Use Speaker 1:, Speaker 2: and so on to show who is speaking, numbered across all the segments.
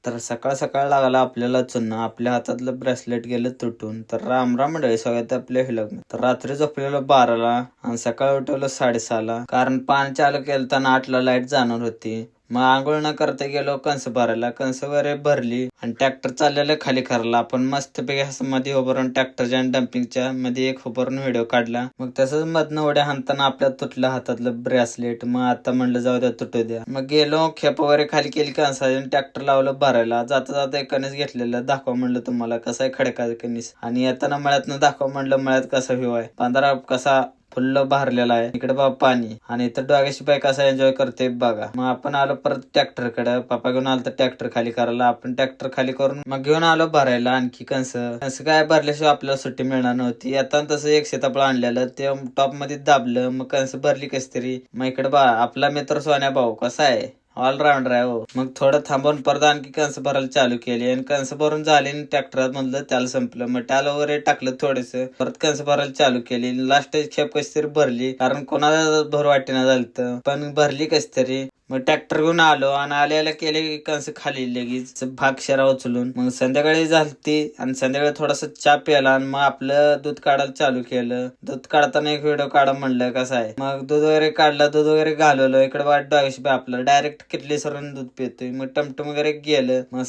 Speaker 1: तर सकाळ सकाळ लागला आपल्याला चुन्न, आपल्या हातातलं ब्रेसलेट गेलं तुटून. तर राम राम मंडळी, सगळ्यात आपल्या लग्न. तर रात्री झोपलेलो 12ला आणि सकाळी उठवलं 6:30ला, कारण पाणी चालू केलं 8ला लाईट जाणार होती. मग आंघोळ न करता गेलो कणस भरायला. कणस वगैरे भरली आणि ट्रॅक्टर चाललेलं खाली करला. आपण मस्तपैकी असं मध्ये उभारून ट्रॅक्टरच्या आणि डम्पिंगच्या मध्ये एक उभारून व्हिडिओ काढला. मग तसंच मधनं उड्या हाणताना आपल्या तुटलं हातातलं ब्रेसलेट. मग आता म्हणलं जाऊ द्या, तुटू द्या. मग गेलो, खेप वगैरे खाली केली कणसाची, ट्रॅक्टर लावलं भरायला. जाता जाता एक कणीस घेतलेलं, दाखवा म्हणलं तुम्हाला कसा आहे खडकाचा कणीस. आणि येताना मळ्यातनं दाखवा म्हणलं मळ्यात कसा व्ह्यू आहे, पंधरा कसा फुल्ल भरलेला आहे. इकडे बाबा पाणी आणि इथं डोग्याची बाई कसा एन्जॉय करते बघा. मग आपण आलो परत ट्रॅक्टर कडे. पप्पा घेऊन आलो तर ट्रॅक्टर खाली करायला. आपण ट्रॅक्टर खाली करून मग घेऊन आलो भरायला आणखी कणस. काय भरल्याशिवाय आपल्याला सुट्टी मिळणार नव्हती. आता तसं एक सीताफळ आणलेलं, ते टॉप मध्ये दाबलं, मग कणस भरली कशी तरी. मग इकडे बा आपला मित्र सोन्या भाऊ कसा आहे, ऑलराऊंडर आहे हो. मग थोडं थांबून परत आणखी कणस भरायला चालू केली आणि कणस भरून झाले. ट्रॅक्टरात म्हणलं त्याला संपलं, मग त्याला वगैरे टाकलं थोडस, परत कणस भरायला चालू केली. लास्ट खेप कशी तरी भरली, कारण कोणाला भर वाटेना झालं, पण भरली कशी तरी. मग ट्रॅक्टर घेऊन आलो आणि आल्याला केले कणस खाली लगेच भाग शेरा उचलून. मग संध्याकाळी झालती आणि संध्याकाळी थोडासा चहा प्याला आणि मग आपलं दूध काढायला चालू केलं. दूध काढताना एक व्हिडिओ काढा म्हणलं कसं आहे. मग दूध वगैरे काढलं, दूध वगैरे घालवलं. इकडे वाट डॉगेशी आपलं डायरेक्ट किटली सरून दूध पितोय. मग टमटम वगैरे गेलं. मग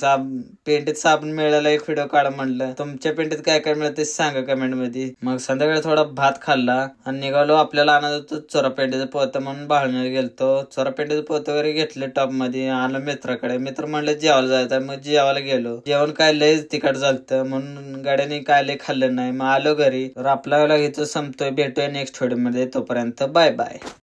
Speaker 1: पेंटीत साबण मिळाला, एक व्हिडिओ काढा म्हणलं. तुमच्या पेंटीत काय काय मिळतं ते सांगा कमेंट मध्ये. मग संध्याकाळी थोडा भात खाल्ला आणि निघालो. आपल्याला आणत होतो चोरा पेंटीचं पोतं म्हणून बाळण्याला गेलतो. चोरा पेंटीचं पोतं वगैरे घेतले टॉप मध्ये. आलो मित्राकडे. मित्र म्हणलं जेवायला जायचं, मग जेवायला गेलो. जेवण काय लय तिखट झालतं म्हणून गाड्याने काय लय खाल्लं नाही. मग आलो घरी. तर आपला इथं संपतोय. भेटूया नेक्स्ट व्हिडिओ मध्ये. तोपर्यंत बाय बाय.